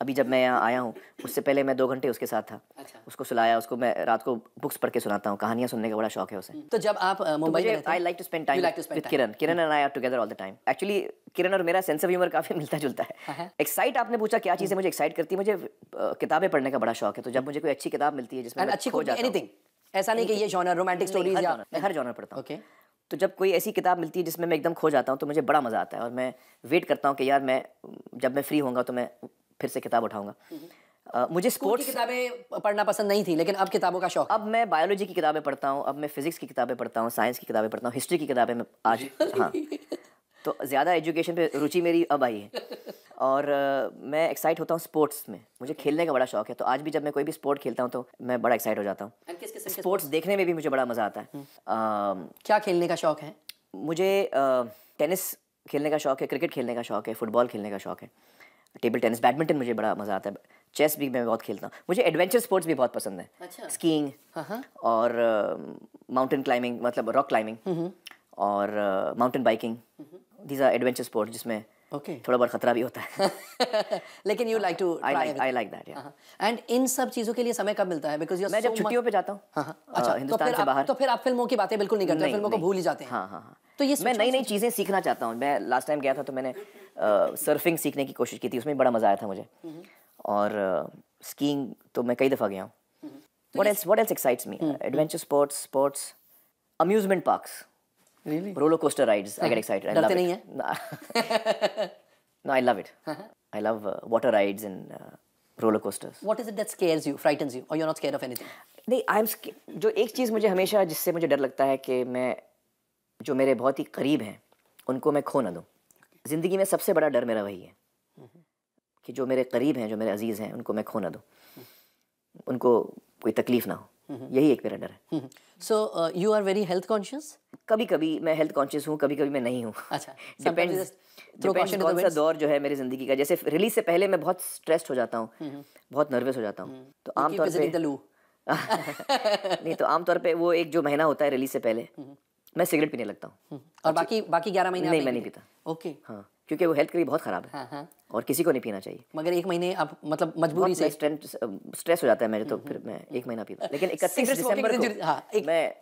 अभी जब मैं यहाँ आया हूँ, उससे पहले मैं 2 घंटे उसके साथ था। अच्छा। उसको सुलाया, उसको मैं रात को बुक्स पढ़ के सुनाता हूँ, कहानियाँ सुनने का बड़ा शौक है उसे। तो जब आप मुंबई में रहते आई हैं, like to spend time You like to spend with time. Kiran. Kiran and I are together all the time. Actually Kiran और मेरा सेंस ऑफ ह्यूमर काफ़ी मिलता जुलता है। एक्साइट, आपने पूछा क्या चीज़ें मुझे एक्साइट करती है? मुझे किताबें पढ़ने का बड़ा शौक है, तो जब मुझे कोई अच्छी किताब मिलती है जिसमें एंड मैं अच्छी खो कोई जाता हूँ, एनीथिंग, ऐसा नहीं कि ये जॉनर रोमांटिक स्टोरीज या मैं हर जॉनर पढ़ता हूँ। ओके। तो जब कोई ऐसी किताब मिलती है जिसमें मैं एकदम खो जाता हूँ, तो मुझे बड़ा मज़ा आता है और मैं वेट करता हूँ कि यार मैं जब मैं फ्री होऊंगा तो मैं फिर से किताब उठाऊंगा। मुझे स्कूल की स्पोर्ट्स, किताबें पढ़ना पसंद नहीं थी, लेकिन अब किताबों का शौक है। अब मैं बायोलॉजी की किताबें पढ़ता हूँ, अब मैं फिजिक्स की किताबें पढ़ता हूँ, साइंस की किताबें पढ़ता हूँ, हिस्ट्री की किताबें मैं आज हाँ, तो ज़्यादा एजुकेशन पे रुचि मेरी अब आई है। और मैं एक्साइट होता हूँ स्पोर्ट्स में, मुझे खेलने का बड़ा शौक है, तो आज भी जब मैं कोई भी स्पोर्ट खेलता हूँ तो मैं बड़ा एक्साइट हो जाता हूँ। And किस किस्म के स्पोर्ट्स देखने में भी मुझे बड़ा मज़ा आता है। क्या खेलने का शौक है? मुझे टेनिस खेलने का शौक है, क्रिकेट खेलने का शौक है, फुटबॉल खेलने का शौक है, टेबल टेनिस, बैडमिंटन मुझे बड़ा मज़ा आता है, चेस भी मैं बहुत खेलता हूँ। मुझे एडवेंचर स्पोर्ट्स भी बहुत पसंद है। अच्छा। स्कीइंग और माउंटेन क्लाइंबिंग, मतलब रॉक क्लाइंबिंग और mountain biking, these are adventure sports जिसमें ओके। थोड़ा बहुत खतरा भी होता है। लेकिन you like to I like that. And इन सब चीजों के लिए समय कब मिलता है? बिकॉज़ यू मैं जब छुट्टियों पे जाता हूँ अच्छा, हिंदुस्तान से बाहर, तो फिर आप फिल्मों की बातें बिल्कुल नहीं करते, नहीं, फिल्मों को नहीं। भूल ही जाते हैं। हाँ हाँ हाँ। तो ये मैं नई नई चीज़ें सीखना चाहता हूँ। मैं लास्ट टाइम गया था तो मैंने सर्फिंग सीखने की कोशिश की थी, उसमें बड़ा मज़ा आया था मुझे। और स्कीइंग तो मैं कई दफ़ा गया हूँ। What else excites me? Adventure sports, amusement parks, Really? roller coaster rides. I get excited. I love डरते it. नहीं हैं? No, I love it. I love water rides and roller coasters. What is it that scares you, frightens you, or you're not scared of anything? नहीं, जो एक चीज़ मुझे हमेशा जिससे मुझे डर लगता है कि मैं जो मेरे बहुत ही करीब हैं उनको मैं खो ना दूँ। ज़िंदगी में सबसे बड़ा डर मेरा वही है कि जो मेरे करीब हैं, जो मेरे अजीज़ हैं, उनको मैं खो ना दूँ, उनको कोई तकलीफ़ ना हो। यही एक मेरा डर है। So you are very health conscious? कभी कभी मैं हेल्थ कॉन्शियस हूँ, कभी कभी मैं नहीं हूँ। अच्छा, डिपेंड्स कौन सा दौर जो है मेरी ज़िंदगी का। जैसे रिलीज से पहले मैं बहुत स्ट्रेस्ड हो जाता हूँ, बहुत नर्वस हो जाता हूँ, तो आमतौर पे नहीं, तो आमतौर पे वो एक जो महीना होता है रिलीज से पहले मैं सिगरेट पीने लगता हूँ। और बाकी 11 महीने नहीं, मैं नहीं पीता। ओके। हाँ, क्योंकि वो हेल्थ के लिए बहुत ख़राब है। हाँ। और किसी को नहीं पीना चाहिए। मगर 1 महीने आप मतलब मजबूरी से स्ट्रेस हो जाता है मेरे, तो फिर मैं 1 महीना पीता, लेकिन 31 दिसंबर को मैं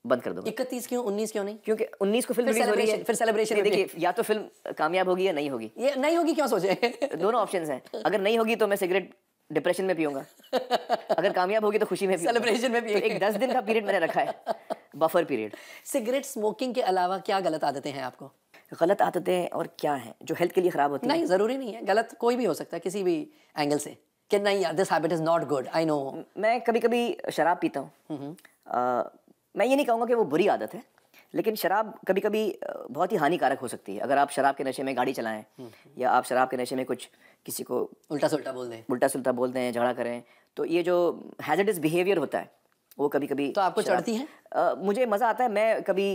बंद कर दूंगा। 31 क्यों, 19 क्यों नहीं? क्योंकि 19 को फिल्म रिलीज हो रही है, फिर सेलिब्रेशन। देखिए, या तो फिल्म कामयाब होगी या नहीं होगी। ये नहीं होगी क्यों सोचे? दोनों ऑप्शंस हैं। अगर नहीं होगी तो मैं सिगरेट डिप्रेशन में पीऊंगा, अगर कामयाब होगी तो खुशी में पीऊंगा, सेलिब्रेशन में पिएंगे। तो एक 10 दिन का पीरियड मैंने रखा है, बफर पीरियड। सिगरेट स्मोकिंग के अलावा क्या गलत आदतें हैं आपको? गलत आदतें और क्या हैं जो हेल्थ के लिए ख़राब होती हैं? नहीं, ज़रूरी नहीं है, गलत कोई भी हो सकता है किसी भी एंगल से, कि नहीं यार this habit is not good, I know. मैं कभी कभी शराब पीता हूँ। मैं ये नहीं कहूँगा कि वो बुरी आदत है, लेकिन शराब कभी कभी बहुत ही हानिकारक हो सकती है। अगर आप शराब के नशे में गाड़ी चलाएं या आप शराब के नशे में कुछ किसी को उल्टा सुल्टा बोल दें, उल्टा सुल्टा बोल दें, झगड़ा करें, तो ये जो हैजर्डस बिहेवियर होता है वो कभी कभी तो आपको चढ़ती है? मुझे मज़ा आता है। मैं कभी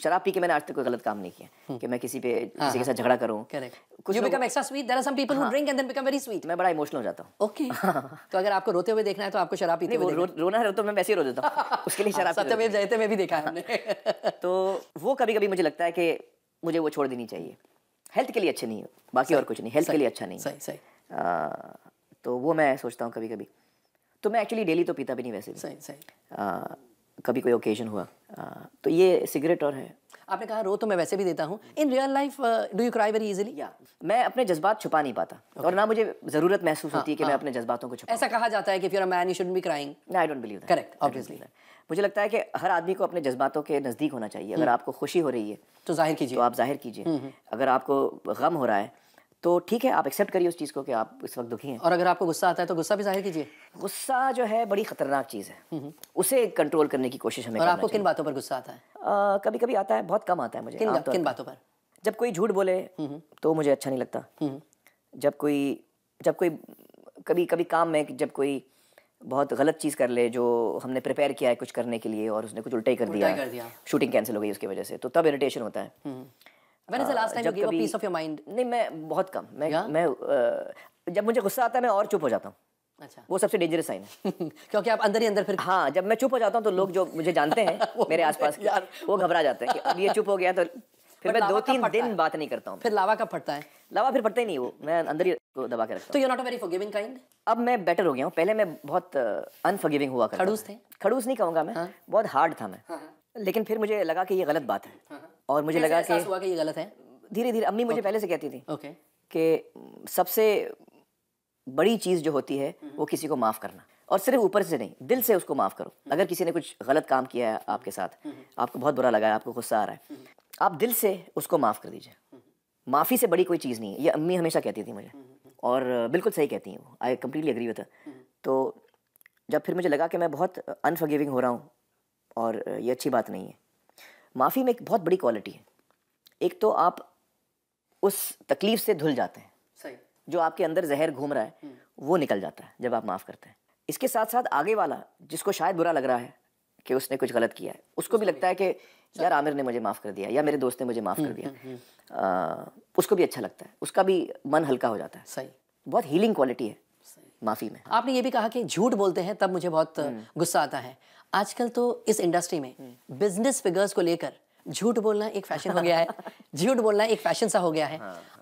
शराब पी के मैंने आज तक कोई गलत काम नहीं किया कि मैं किसी के साथ झगड़ा करूं। Correct. You become extra sweet, there are some people who drink and then become very sweet. मैं बड़ा इमोशनल हो जाता हूँ। ओके। तो अगर आपको रोते हुए देखना है तो आपको शराब पीते हुए रोना है तो मैं वैसे ही रो देता हूँ, उसके लिए शराब सत्यमेव जयते में भी देखा है हमने। तो वो कभी कभी मुझे लगता है कि मुझे वो छोड़ देनी चाहिए। हेल्थ के लिए अच्छे नहीं है, बाकी और कुछ नहीं, हेल्थ के लिए अच्छा नहीं है। सही सही। तो वो मैं सोचता हूँ कभी कभी। तो मैं एक्चुअली डेली तो पीता भी नहीं वैसे भी। सही सही। कभी कोई ओकेजन हुआ तो ये सिगरेट और है। आपने कहा रो तो मैं वैसे भी देता हूँ। In real life do you cry very easily? या मैं अपने जज्बात छुपा नहीं पाता और ना मुझे ज़रूरत महसूस होती है कि मैं अपने जज्बातों को छुपाऊं। ऐसा कहा जाता है कि if you are a man you shouldn't be crying. I don't believe that. Correct, obviously. मुझे लगता है कि हर आदमी को अपने जज्बातों के नज़दीक होना चाहिए। अगर आपको खुशी हो रही है तो जाहिर कीजिए, तो आप जाहिर कीजिए। अगर आपको गम हो रहा है तो ठीक है, आप एक्सेप्ट करिए उस चीज़ को कि आप इस वक्त दुखी हैं। और अगर आपको गुस्सा आता है तो गुस्सा भी जाहिर कीजिए। गुस्सा जो है बड़ी ख़तरनाक चीज़ है, उसे कंट्रोल करने की कोशिश हमें और करना आपको चाहिए। किन बातों पर गुस्सा आता है? कभी कभी आता है, बहुत कम आता है मुझे। आमतौर किन पर बातों पर? जब कोई झूठ बोले तो मुझे अच्छा नहीं लगता। जब कोई कभी कभी काम में जब कोई बहुत गलत चीज़ कर ले, जो हमने प्रिपेयर किया है कुछ करने के लिए और उसने कुछ उल्टा ही कर दिया, शूटिंग कैंसिल हो गई उसकी वजह से, तो तब इरिटेशन होता है। When is the last time you gave a piece of your mind? नहीं, मैं बहुत कम, मैं जब मुझे गुस्सा आता है मैं और चुप हो जाता हूँ। अच्छा। वो सबसे डेंजरस साइन है। क्योंकि आप अंदर ही अंदर फिर हाँ, जब मैं चुप हो जाता हूँ तो लोग जो मुझे जानते हैं मेरे आसपास के, वो घबरा जाते हैं कि अब ये चुप हो गया, तो फिर मैं 2-3 दिन बात नहीं करता हूँ। फिर लावा कब फटता है? लावा फिर फटता ही नहीं, वो मैं अंदर ही को दबा के रखता हूँ। तो you are not a very forgiving kind? अब मैं बेटर हो गया हूँ। पहले मैं बहुत अनफॉरगिविंग हुआ करता था। खड़ूस थे? खड़ूस नहीं कहूँगा मैं, बहुत हार्ड था मैं। लेकिन फिर मुझे लगा कि ये गलत बात है और मुझे लगा कि हुआ कि ये गलत है। धीरे धीरे अम्मी मुझे पहले से कहती थी ओके कि सबसे बड़ी चीज़ जो होती है वो किसी को माफ़ करना, और सिर्फ ऊपर से नहीं, दिल से उसको माफ़ करो। अगर किसी ने कुछ गलत काम किया है आपके साथ, आपको बहुत बुरा लगा है, आपको गुस्सा आ रहा है, आप दिल से उसको माफ़ कर दीजिए। माफ़ी से बड़ी कोई चीज़ नहीं है, ये अम्मी हमेशा कहती थी मुझे, और बिल्कुल सही कहती हैं वो। I completely agree with her. तो जब फिर मुझे लगा कि मैं बहुत अनफॉरगिविंग हो रहा हूँ और ये अच्छी बात नहीं है। माफ़ी में एक बहुत बड़ी क्वालिटी है। एक तो आप उस तकलीफ़ से धुल जाते हैं, सही। जो आपके अंदर जहर घूम रहा है वो निकल जाता है जब आप माफ़ करते हैं। इसके साथ साथ आगे वाला जिसको शायद बुरा लग रहा है कि उसने कुछ गलत किया है, उसको भी लगता है कि यार आमिर ने मुझे माफ़ कर दिया या मेरे दोस्त ने मुझे माफ़ कर दिया। उसको भी अच्छा लगता है, उसका भी मन हल्का हो जाता है। सही। बहुत हीलिंग क्वालिटी है माफ़ी में। आपने ये भी कहा कि झूठ बोलते हैं तब मुझे बहुत गुस्सा आता है। आजकल तो इस इंडस्ट्री में बिजनेस फिगर्स को लेकर झूठ बोलना एक फैशन हो गया है। झूठ बोलना एक फैशन सा हो गया है।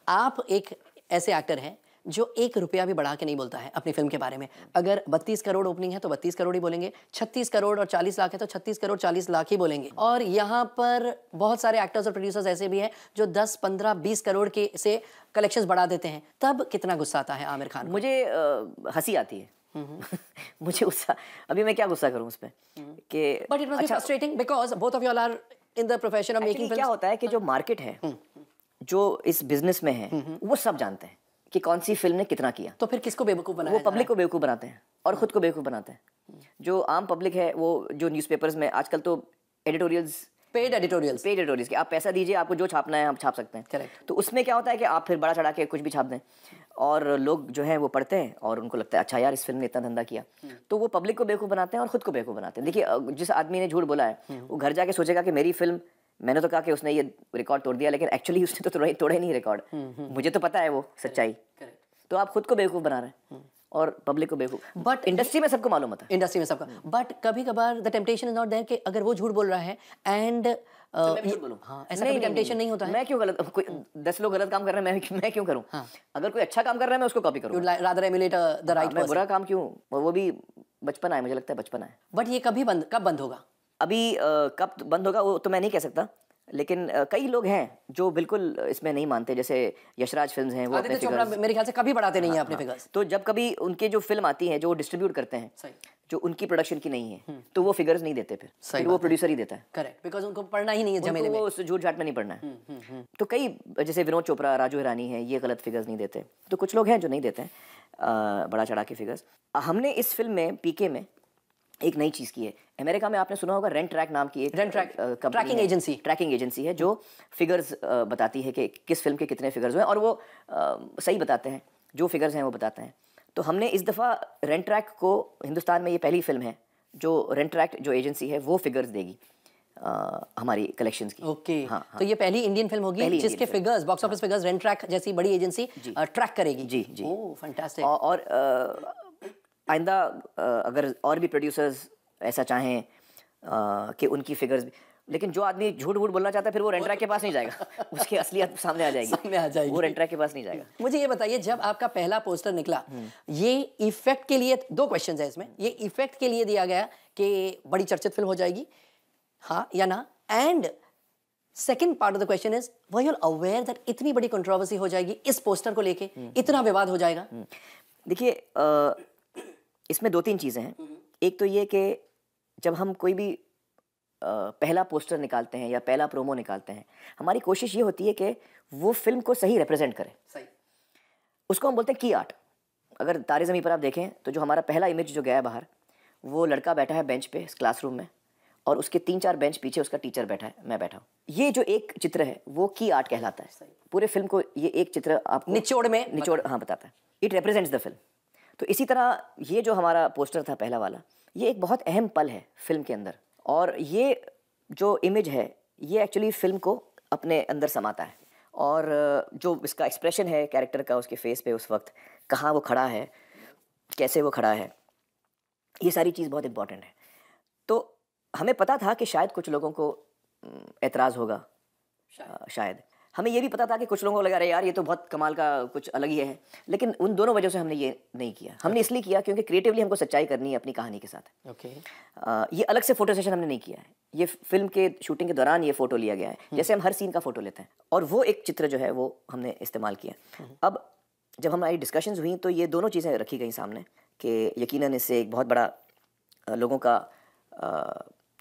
आप एक ऐसे एक्टर हैं जो 1 रुपया भी बढ़ा के नहीं बोलता है अपनी फिल्म के बारे में। अगर 32 करोड़ ओपनिंग है तो 32 करोड़ ही बोलेंगे, 36 करोड़ और 40 लाख है तो 36 करोड़ 40 लाख ही बोलेंगे। और यहाँ पर बहुत सारे एक्टर्स और प्रोड्यूसर्स ऐसे भी हैं जो 10, 15, 20 करोड़ के से कलेक्शंस बढ़ा देते हैं। तब कितना गुस्सा आता है आमिर खान को? मुझे हंसी आती है। मुझे गुस्सा, अभी मैं क्या गुस्सा करूं उस पे कि but it must be frustrating because both of you all are in the profession of making films. क्या होता है कि जो मार्केट है, जो इस बिजनेस में है, वो सब जानते हैं कि कौन सी फिल्म ने कितना किया। तो फिर किसको बेवकूफ़ बनाया? वो पब्लिक को बेवकूफ़ बनाते हैं और खुद को बेवकूफ़ बनाते हैं। जो आम पब्लिक है, वो जो न्यूज़पेपर्स में आजकल तो एडिटोरियल्स, पेड एडिटोरियल्स कि आप पैसा दीजिए, आपको जो छापना है आप छाप सकते हैं। करेक्ट। तो उसमें क्या होता है कि आप फिर बड़ा चढ़ा के कुछ भी छाप दें और लोग जो है वो पढ़ते हैं और उनको लगता है अच्छा यार इस फिल्म ने इतना धंधा किया। तो वो पब्लिक को बेवकूफ़ बनाते हैं और खुद को बेवकूफ़ बनाते हैं। देखिए, जिस आदमी ने झूठ बोला है वो घर जाके सोचेगा कि मेरी फिल्म, मैंने तो कहा कि उसने ये रिकॉर्ड तोड़ दिया, लेकिन एक्चुअली उसने तो तोड़ा ही नहीं रिकॉर्ड। मुझे तो पता है वो सच्चाई। तो आप खुद को बेवकूफ़ बना रहे हैं और पब्लिक को बेवकूफ़। बट इंडस्ट्री में सबको मालूम होता है। इंडस्ट्री में सबका। बट कभी कभार the temptation is not there कि अगर वो झूठ बोल रहा है एंड हाँ, ऐसा कभी टेम्पटेशन नहीं होता है? मैं क्यों गलत, कोई 10 लोग गलत काम कर रहे हैं, मैं क्यों करूं? अगर कोई अच्छा काम कर रहा है मैं उसको कॉपी करूं। Rather emulate the right person. मैं बुरा काम क्यों, वो भी बचपन है, मुझे लगता है बचपन है। बट ये कब बंद होगा? अभी कब बंद होगा वो तो मैं नहीं कह सकता, लेकिन कई लोग हैं जो बिल्कुल इसमें नहीं मानते। जैसे यशराज फिल्म्स हैं, वो अपने फिगर्स मेरे ख्याल से कभी बढ़ाते नहीं हैं अपने फिगर्स। तो जब कभी उनके जो फिल्म आती है जो डिस्ट्रीब्यूट करते हैं, जो उनकी प्रोडक्शन की नहीं है, तो वो फिगर्स नहीं देते। फिर वो प्रोड्यूसर ही देता है। करेक्ट, बिकॉज उनको पढ़ना ही नहीं है झमेले में, वो उस झूठ झाट में नहीं पढ़ना है। तो कई जैसे विनोद चोपड़ा, राजू हिरानी है, ये गलत फिगर्स नहीं देते। तो कुछ लोग हैं जो नहीं देते हैं बड़ा चढ़ा के फिगर्स। हमने इस फिल्म में, पीके में, एक नई चीज़ की है। अमेरिका में आपने सुना होगा रेंट ट्रैक नाम की एक ट्रैकिंग एजेंसी है जो फिगर्स बताती है कि किस फिल्म के कितने फिगर्स हुए, और वो सही बताते हैं, जो फिगर्स हैं वो बताते हैं। तो हमने इस दफ़ा रेंट ट्रैक को, हिंदुस्तान में ये पहली फिल्म है जो रेंट ट्रैक जो एजेंसी है वो फिगर्स देगी हमारी कलेक्शंस की। ओके, तो ये पहली इंडियन फिल्म होगी जिसके figures, box office figures, Rentrak जैसी बड़ी एजेंसी ट्रैक करेगी। जी जी। Oh fantastic. और आइंदा अगर और भी प्रोड्यूसर्स ऐसा चाहें कि उनकी फिगर्स, लेकिन जो आदमी झूठ वूठ बोलना चाहता है फिर वो रेंट ट्रैक के पास नहीं जाएगा, उसकी असलियत सामने आ जाएगी, वो रेंट ट्रैक के पास नहीं जाएगा। मुझे ये बताइए, जब आपका पहला पोस्टर निकला, ये इफेक्ट के लिए, दो क्वेश्चंस है इसमें, ये इफेक्ट के लिए दिया गया कि बड़ी चर्चित फिल्म हो जाएगी, हाँ या ना, and second part of the question is, were you aware that इतनी बड़ी कंट्रोवर्सी हो जाएगी इस पोस्टर को लेके, इतना विवाद हो जाएगा? देखिए, इसमें दो तीन चीज़ें हैं। एक तो ये कि जब हम कोई भी पहला पोस्टर निकालते हैं या पहला प्रोमो निकालते हैं, हमारी कोशिश ये होती है कि वो फिल्म को सही रिप्रेजेंट करे। सही। उसको हम बोलते हैं की आर्ट। अगर तारे ज़मीं पर आप देखें तो जो हमारा पहला इमेज जो गया है बाहर, वो लड़का बैठा है बेंच पे क्लासरूम में, और उसके 3-4 बेंच पीछे उसका टीचर बैठा है, मैं बैठा हूँ। ये जो एक चित्र है वो की आर्ट कहलाता है। पूरे फिल्म को ये एक चित्र आपको निचोड़ हाँ बताता है। It represents the film. तो इसी तरह ये जो हमारा पोस्टर था पहला वाला, ये एक बहुत अहम पल है फिल्म के अंदर, और ये जो इमेज है ये एक्चुअली फिल्म को अपने अंदर समाता है। और जो इसका एक्सप्रेशन है कैरेक्टर का उसके फेस पे उस वक्त, कहाँ वो खड़ा है, कैसे वो खड़ा है, ये सारी चीज़ बहुत इंपॉर्टेंट है। तो हमें पता था कि शायद कुछ लोगों को एतराज़ होगा, शायद हमें ये भी पता था कि कुछ लोगों को लगा, अरे यार ये तो बहुत कमाल का कुछ अलग ही है, लेकिन उन दोनों वजह से हमने ये नहीं किया। हमने इसलिए किया क्योंकि क्रिएटिवली हमको सच्चाई करनी है अपनी कहानी के साथ। ये अलग से फोटो सेशन हमने नहीं किया है, ये फिल्म के शूटिंग के दौरान ये फोटो लिया गया है, जैसे हम हर सीन का फोटो लेते हैं, और वो एक चित्र जो है वो हमने इस्तेमाल किया। अब जब हमारी डिस्कशंस हुई तो ये दोनों चीज़ें रखी गई सामने कि यकीनन इससे एक बहुत बड़ा लोगों का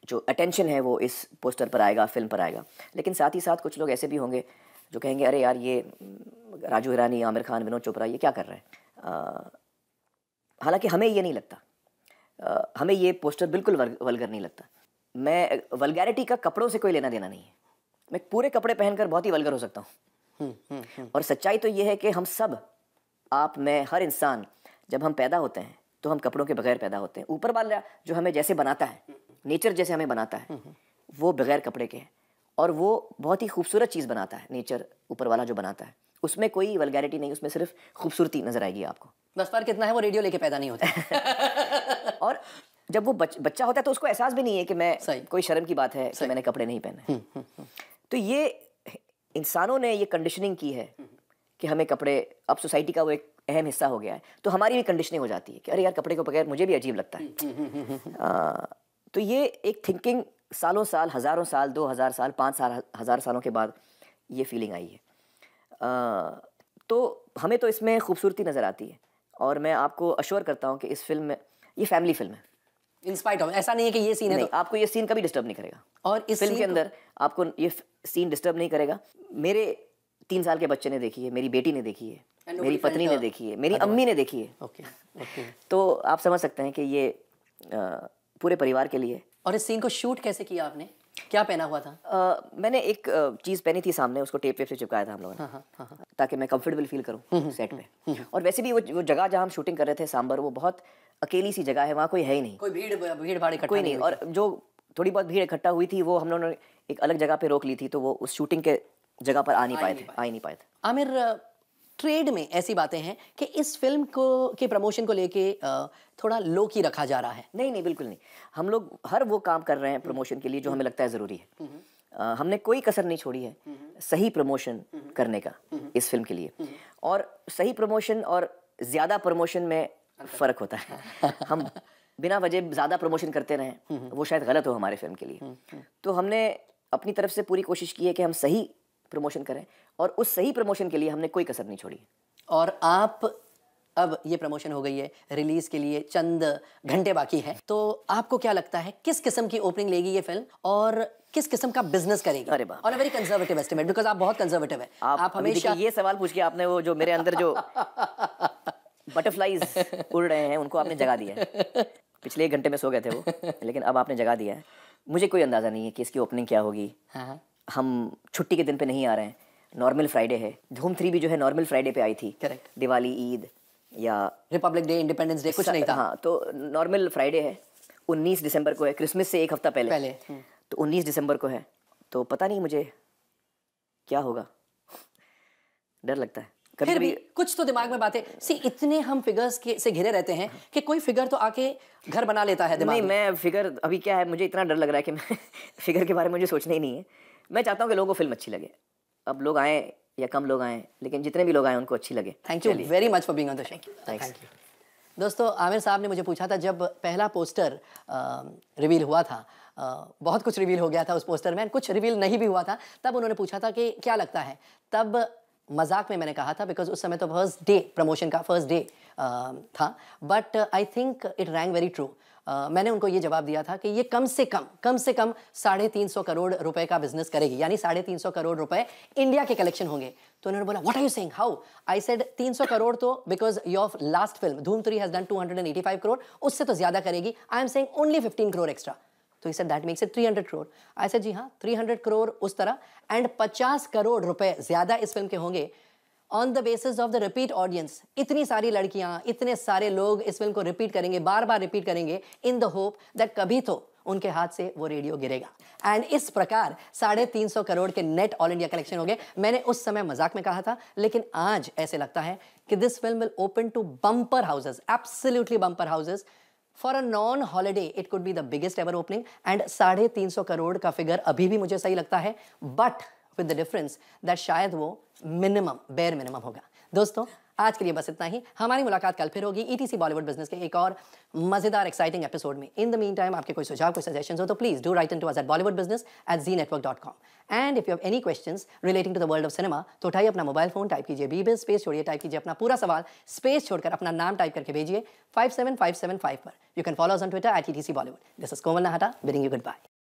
जो अटेंशन है वो इस पोस्टर पर आएगा, फिल्म पर आएगा। लेकिन साथ ही साथ कुछ लोग ऐसे भी होंगे जो कहेंगे, अरे यार ये राजू हिरानी, आमिर खान, विनोद चोपड़ा ये क्या कर रहे हैं। हालांकि हमें ये नहीं लगता, हमें ये पोस्टर बिल्कुल वल्गर नहीं लगता। मैं वल्गैरिटी का कपड़ों से कोई लेना देना नहीं है। मैं पूरे कपड़े पहनकर बहुत ही वल्गर हो सकता हूँ। और सच्चाई तो ये है कि हम सब, आप, मैं, हर इंसान, जब हम पैदा होते हैं तो हम कपड़ों के बगैर पैदा होते हैं। ऊपर वाला जो हमें जैसे बनाता है, नेचर जैसे हमें बनाता है, वो बगैर कपड़े के है, और वो बहुत ही खूबसूरत चीज़ बनाता है। नेचर ऊपर वाला जो बनाता है उसमें कोई वल्गैरिटी नहीं, उसमें सिर्फ खूबसूरती नजर आएगी आपको। बस फर्क कितना है, वो रेडियो लेके पैदा नहीं होता। और जब वो बच्चा होता है तो उसको एहसास भी नहीं है कि मैं कोई शर्म की बात है कि मैंने कपड़े नहीं पहने। तो ये इंसानों ने ये कंडीशनिंग की है कि हमें कपड़े, अब सोसाइटी का वो एक अहम हिस्सा हो गया है, तो हमारी भी कंडीशनिंग हो जाती है कि अरे यार कपड़े को बगैर मुझे भी अजीब लगता है। तो ये एक थिंकिंग सालों साल, हज़ारों साल, 2000 साल, 5000 सालों के बाद ये फीलिंग आई है। तो हमें तो इसमें खूबसूरती नज़र आती है, और मैं आपको अश्योर करता हूँ कि इस फिल्म में, ये फैमिली फिल्म है। इन स्पाइट ऑफ, ऐसा नहीं है कि ये सीन है नहीं, तो आपको ये सीन कभी डिस्टर्ब नहीं करेगा, और इस फिल्म के अंदर आपको ये सीन डिस्टर्ब नहीं करेगा। मेरे 3 साल के बच्चे ने देखी है, मेरी बेटी ने देखी है, मेरी पत्नी ने देखी है, मेरी अम्मी ने देखी है। तो आप समझ सकते हैं कि ये पूरे परिवार के लिए। और इस सीन को शूट कैसे किया आपने, क्या पहना हुआ था? मैंने एक चीज़ पहनी थी सामने, उसको टेप से चिपकाया था हम लोगों ने, ताकि मैं कंफर्टेबल फील करूं सेट पे। और वैसे भी वो जगह जहां हम शूटिंग कर रहे थे, सांबर, वो बहुत अकेली सी जगह है, वहाँ कोई है ही नहीं, कोई भीड़ भाड़ इकट्ठा कोई नहीं। और जो थोड़ी बहुत भीड़ इकट्ठा हुई थी वो हम लोगों ने एक अलग जगह पे रोक ली थी, तो वो उस शूटिंग के जगह पर आ नहीं पाए थे। आमिर, ट्रेड में ऐसी बातें हैं कि इस फिल्म को के प्रमोशन को लेके थोड़ा लो की रखा जा रहा है। नहीं, बिल्कुल नहीं। हम लोग हर वो काम कर रहे हैं प्रमोशन के लिए जो हमें लगता है ज़रूरी है। हमने कोई कसर नहीं छोड़ी है सही प्रमोशन करने का इस फिल्म के लिए। और सही प्रमोशन और ज़्यादा प्रमोशन में फ़र्क होता है। हम बिना वजह ज़्यादा प्रमोशन करते रहें, वो शायद गलत हो हमारे फिल्म के लिए। तो हमने अपनी तरफ से पूरी कोशिश की है कि हम सही प्रमोशन करें, और उस सही प्रमोशन के लिए हमने कोई कसर नहीं छोड़ी। और आप, अब ये प्रमोशन हो गई है, रिलीज के लिए चंद घंटे बाकी है, तो आपको क्या लगता है किस किस्म की ओपनिंग लेगी ये फिल्म, और किस किस्म का बिजनेस करेगी? अरे बाप, on a very conservative estimate, because आप बहुत कंजर्वेटिव है। आप हमेशा ये सवाल पूछ के आपने वो जो मेरे अंदर जो बटरफ्लाइज उड़ रहे हैं उनको आपने जगा दिया है। पिछले 1 घंटे में सो गए थे वो, लेकिन अब आपने जगा दिया है। मुझे कोई अंदाज़ा नहीं है कि इसकी ओपनिंग क्या होगी। हम छुट्टी के दिन पे नहीं आ रहे हैं, नॉर्मल फ्राइडे है। धूम 3 भी जो है नॉर्मल फ्राइडे पे आई थी। करेक्ट। दिवाली, ईद या रिपब्लिक डे, इंडिपेंडेंस डे कुछ नहीं था। हाँ, तो नॉर्मल फ्राइडे है। 19 दिसंबर को है, क्रिसमस से 1 हफ्ता पहले। तो 19 दिसंबर को है, तो पता नहीं मुझे क्या होगा, डर लगता है। फिर भी कुछ तो दिमाग में बातें सी, इतने हम फिगर्स के से घिरे रहते हैं कि कोई फिगर तो आके घर बना लेता है दिमाग नहीं, में। मैं फिगर अभी क्या है, मुझे इतना डर लग रहा है कि मैं फिगर के बारे में मुझे सोचना ही नहीं है। मैं चाहता हूँ कि लोगों को फिल्म अच्छी लगे। अब लोग आए या कम लोग आए, लेकिन जितने भी लोग आए उनको अच्छी लगे। Thank you very much for being on the show. Thank you. दोस्तों, आमिर साहब ने मुझे पूछा था, जब पहला पोस्टर रिवील हुआ था, बहुत कुछ रिवील हो गया था उस पोस्टर में, कुछ रिवील नहीं भी हुआ था, तब उन्होंने पूछा था कि क्या लगता है। तब मजाक में मैंने कहा था, बिकॉज उस समय तो फर्स्ट डे, प्रमोशन का फर्स्ट डे था, but I think it wrong very true. मैंने उनको ये जवाब दिया था कि ये कम से कम 350 करोड़ रुपए का बिजनेस करेगी, यानी 350 करोड़ रुपए इंडिया के कलेक्शन होंगे। तो उन्होंने बोला, what are you saying, how? I said 300 crore तो बिकॉज योर लास्ट फिल्म धूम 3 हैज डन 285 करोड़, उससे तो ज्यादा करेगी। I am saying only 15 crore extra. तो he said that makes it 300 crore. I said जी हाँ, 300 करोड़ उस तरह, एंड 50 करोड़ रुपए ज्यादा इस फिल्म के होंगे on the basis of the repeat audience. इतनी सारी लड़कियां, इतने सारे लोग इस फिल्म को रिपीट करेंगे, बार बार रिपीट करेंगे, इन द होप दैट कभी तो उनके हाथ से वो रेडियो गिरेगा। एंड इस प्रकार 350 करोड़ के नेट ऑल इंडिया कलेक्शन हो गए। मैंने उस समय मजाक में कहा था, लेकिन आज ऐसे लगता है कि this film will open to bumper houses, absolutely bumper houses. For a non holiday it could be the biggest ever opening, and 350 crore का फिगर अभी भी मुझे सही लगता है, but with the difference that शायद वो मिनिमम, बेयर मिनिमम होगा। दोस्तों, आज के लिए बस इतना ही। हमारी मुलाकात कल फिर होगी ईटीसी बॉलीवुड बिजनेस के एक और मजेदार एक्साइटिंग एपिसोड में। इन द मीन टाइम, आपके कोई सुझाव, कोई सजेशंस हो तो please do write in to us at bollywoodbusiness@zenetwork.com। And if you have any questions relating to the world of cinema, तो उठाइए अपना मोबाइल फोन, टाइप कीजिए बीबिस, स्पेस छोड़िए, टाइप कीजिए अपना पूरा सवाल, स्पेस छोड़कर अपना नाम टाइप करके भेजिए 57575 पर। You can follow us on Twitter @ETC Bollywood। This is Komal Nahta bidding you good bye.